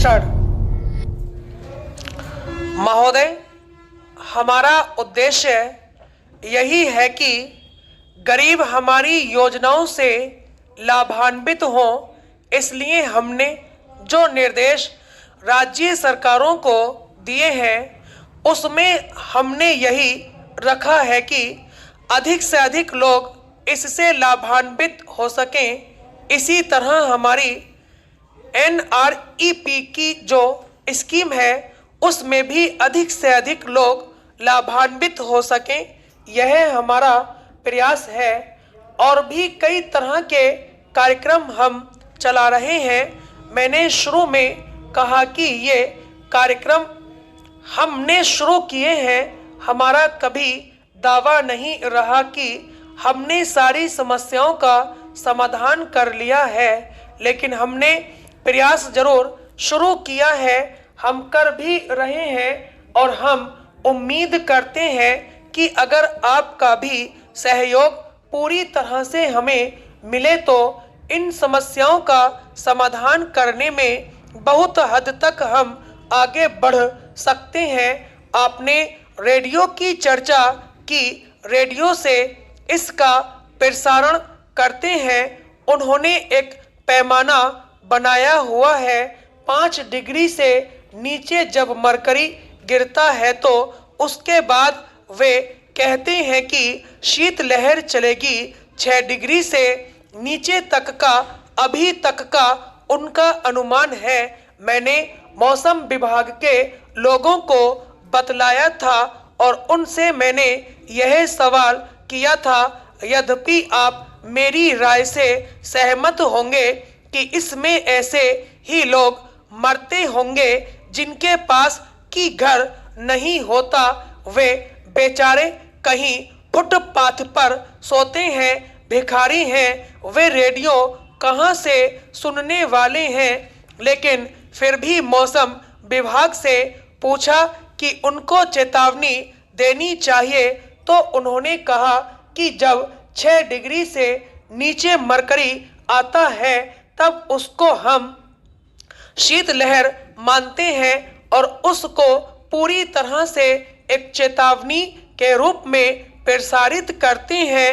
Start. महोदय, हमारा उद्देश्य यही है कि गरीब हमारी योजनाओं से लाभान्वित हों। इसलिए हमने जो निर्देश राज्य सरकारों को दिए हैं उसमें हमने यही रखा है कि अधिक से अधिक लोग इससे लाभान्वित हो सकें। इसी तरह हमारी NREP की जो स्कीम है उसमें भी अधिक से अधिक लोग लाभान्वित हो सकें, यह हमारा प्रयास है। और भी कई तरह के कार्यक्रम हम चला रहे हैं। मैंने शुरू में कहा कि ये कार्यक्रम हमने शुरू किए हैं। हमारा कभी दावा नहीं रहा कि हमने सारी समस्याओं का समाधान कर लिया है, लेकिन हमने प्रयास जरूर शुरू किया है, हम कर भी रहे हैं और हम उम्मीद करते हैं कि अगर आपका भी सहयोग पूरी तरह से हमें मिले तो इन समस्याओं का समाधान करने में बहुत हद तक हम आगे बढ़ सकते हैं। आपने रेडियो की चर्चा की, रेडियो से इसका प्रसारण करते हैं। उन्होंने एक पैमाना बनाया हुआ है। 5 डिग्री से नीचे जब मरकरी गिरता है तो उसके बाद वे कहते हैं कि शीतलहर चलेगी। 6 डिग्री से नीचे तक का अभी तक का उनका अनुमान है। मैंने मौसम विभाग के लोगों को बतलाया था और उनसे मैंने यह सवाल किया था। यद्यपि आप मेरी राय से सहमत होंगे कि इसमें ऐसे ही लोग मरते होंगे जिनके पास की घर नहीं होता, वे बेचारे कहीं फुटपाथ पर सोते हैं, भिखारी हैं, वे रेडियो कहां से सुनने वाले हैं। लेकिन फिर भी मौसम विभाग से पूछा कि उनको चेतावनी देनी चाहिए तो उन्होंने कहा कि जब 6 डिग्री से नीचे मरकरी आता है तब उसको हम शीतलहर मानते हैं और उसको पूरी तरह से एक चेतावनी के रूप में प्रसारित करते हैं।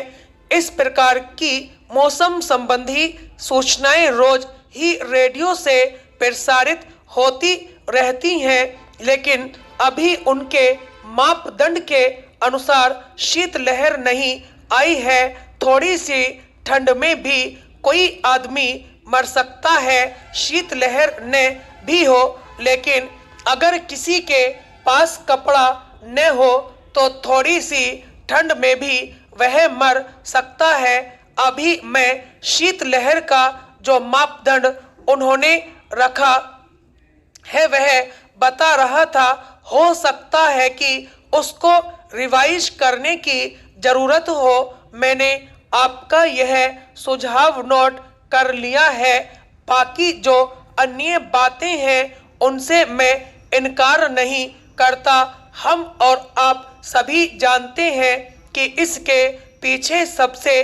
इस प्रकार की मौसम संबंधी सूचनाएं रोज ही रेडियो से प्रसारित होती रहती हैं, लेकिन अभी उनके मापदंड के अनुसार शीतलहर नहीं आई है। थोड़ी सी ठंड में भी कोई आदमी मर सकता है, शीतलहर न भी हो। लेकिन अगर किसी के पास कपड़ा न हो तो थोड़ी सी ठंड में भी वह मर सकता है। अभी मैं शीतलहर का जो मापदंड उन्होंने रखा है वह बता रहा था। हो सकता है कि उसको रिवाइज करने की जरूरत हो। मैंने आपका यह सुझाव नोट कर लिया है। बाकी जो अन्य बातें हैं उनसे मैं इनकार नहीं करता। हम और आप सभी जानते हैं कि इसके पीछे सबसे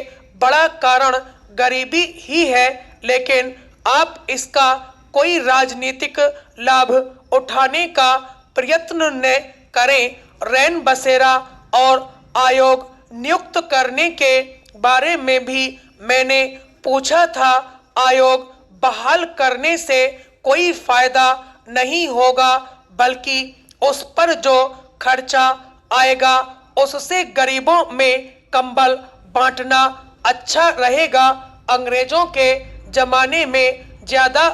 बड़ा कारण गरीबी ही है, लेकिन आप इसका कोई राजनीतिक लाभ उठाने का प्रयत्न न करें। रैन बसेरा और आयोग नियुक्त करने के बारे में भी मैंने पूछा था। आयोग बहाल करने से कोई फायदा नहीं होगा, बल्कि उस पर जो खर्चा आएगा उससे गरीबों में कंबल बांटना अच्छा रहेगा। अंग्रेजों के जमाने में ज्यादा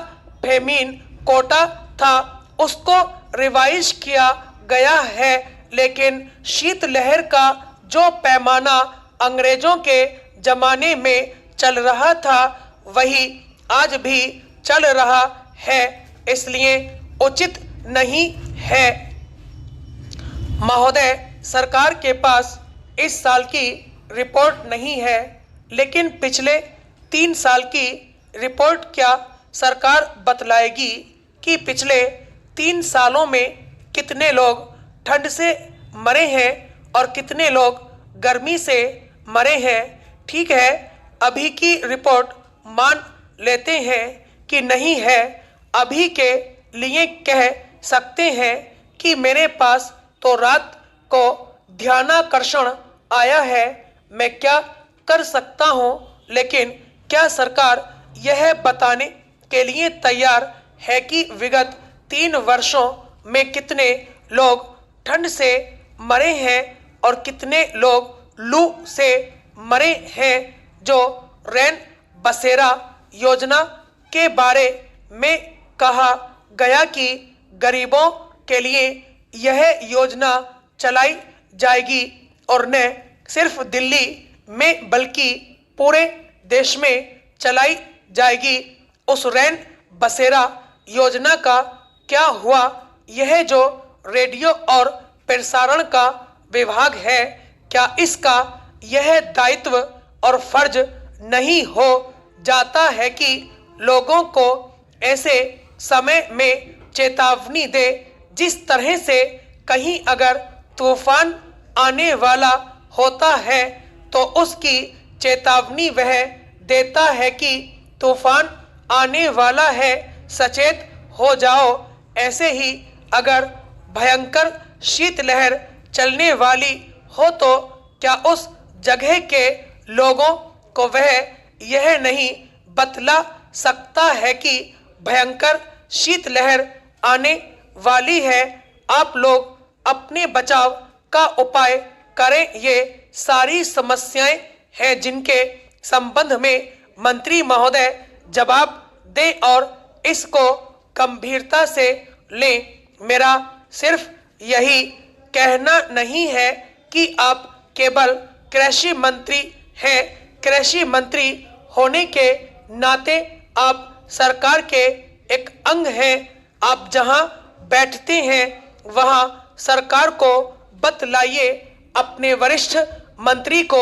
फेमीन कोटा था, उसको रिवाइज किया गया है, लेकिन शीतलहर का जो पैमाना अंग्रेजों के जमाने में चल रहा था वही आज भी चल रहा है, इसलिए उचित नहीं है। महोदय, सरकार के पास इस साल की रिपोर्ट नहीं है, लेकिन पिछले 3 साल की रिपोर्ट क्या सरकार बतलाएगी कि पिछले 3 सालों में कितने लोग ठंड से मरे हैं और कितने लोग गर्मी से मरे हैं। ठीक है, अभी की रिपोर्ट मान लेते हैं कि नहीं है। अभी के लिए कह सकते हैं कि मेरे पास तो रात को ध्यानाकर्षण आया है, मैं क्या कर सकता हूं। लेकिन क्या सरकार यह बताने के लिए तैयार है कि विगत 3 वर्षों में कितने लोग ठंड से मरे हैं और कितने लोग लू से मरे हैं। जो रैन बसेरा योजना के बारे में कहा गया कि गरीबों के लिए यह योजना चलाई जाएगी और न सिर्फ दिल्ली में बल्कि पूरे देश में चलाई जाएगी, उस रैन बसेरा योजना का क्या हुआ। यह जो रेडियो और प्रसारण का विभाग है, क्या इसका यह दायित्व और फर्ज नहीं हो जाता है कि लोगों को ऐसे समय में चेतावनी दे जिस तरह से कहीं अगर तूफान आने वाला होता है तो उसकी चेतावनी वह देता है कि तूफान आने वाला है, सचेत हो जाओ। ऐसे ही अगर भयंकर शीतलहर चलने वाली हो तो क्या उस जगह के लोगों को वह यह नहीं बतला सकता है कि भयंकर शीतलहर आने वाली है। आप लोग अपने बचाव का उपाय करें। ये सारी समस्याएं हैं जिनके संबंध में मंत्री महोदय जवाब दें और इसको गंभीरता से लें। मेरा सिर्फ यही कहना नहीं है कि आप केवल कृषि मंत्री हैं, कृषि मंत्री होने के नाते आप सरकार के एक अंग हैं। आप जहां बैठते हैं वहां सरकार को बतलाइए, अपने वरिष्ठ मंत्री को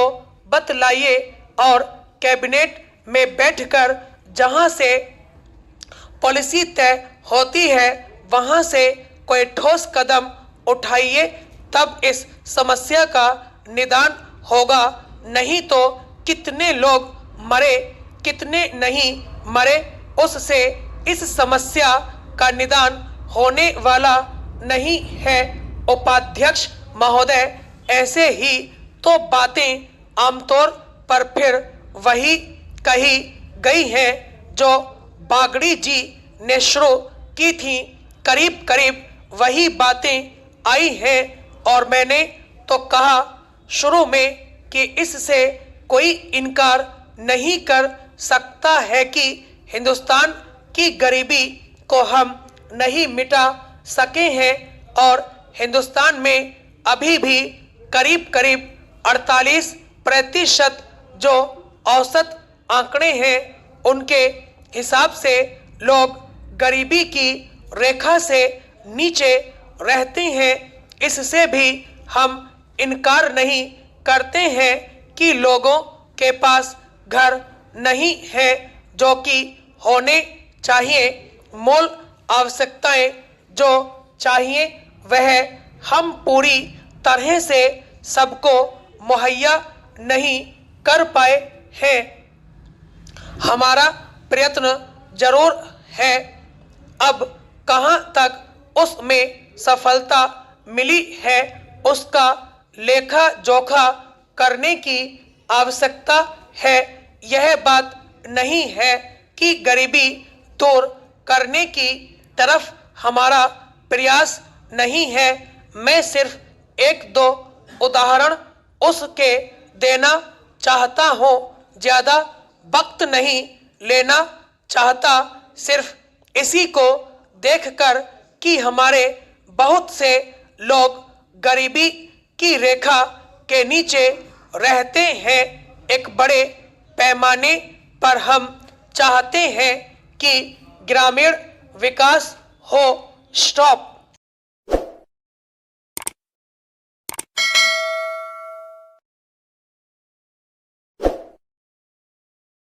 बतलाइए और कैबिनेट में बैठकर जहां से पॉलिसी तय होती है वहां से कोई ठोस कदम उठाइए, तब इस समस्या का निदान होगा। नहीं तो कितने लोग मरे कितने नहीं मरे, उससे इस समस्या का निदान होने वाला नहीं है। उपाध्यक्ष महोदय, ऐसे ही तो बातें आमतौर पर फिर वही कही गई हैं जो बागड़ी जी ने शुरू की थी, करीब करीब वही बातें आई हैं। और मैंने तो कहा शुरू में कि इससे कोई इनकार नहीं कर सकता है कि हिंदुस्तान की गरीबी को हम नहीं मिटा सके हैं और हिंदुस्तान में अभी भी करीब करीब 48% जो औसत आंकड़े हैं उनके हिसाब से लोग गरीबी की रेखा से नीचे रहते हैं। इससे भी हम इनकार नहीं करते हैं कि लोगों के पास घर नहीं है जो कि होने चाहिए। मूल आवश्यकताएं जो चाहिए वह हम पूरी तरह से सबको मुहैया नहीं कर पाए हैं। हमारा प्रयत्न जरूर है, अब कहां तक उसमें सफलता मिली है उसका लेखा जोखा करने की आवश्यकता है। यह बात नहीं है कि गरीबी दूर करने की तरफ हमारा प्रयास नहीं है। मैं सिर्फ 1-2 उदाहरण उसके देना चाहता हूँ, ज़्यादा वक्त नहीं लेना चाहता। सिर्फ इसी को देखकर कि हमारे बहुत से लोग गरीबी की रेखा के नीचे रहते हैं, एक बड़े पैमाने पर हम चाहते हैं कि ग्रामीण विकास हो। स्टॉप।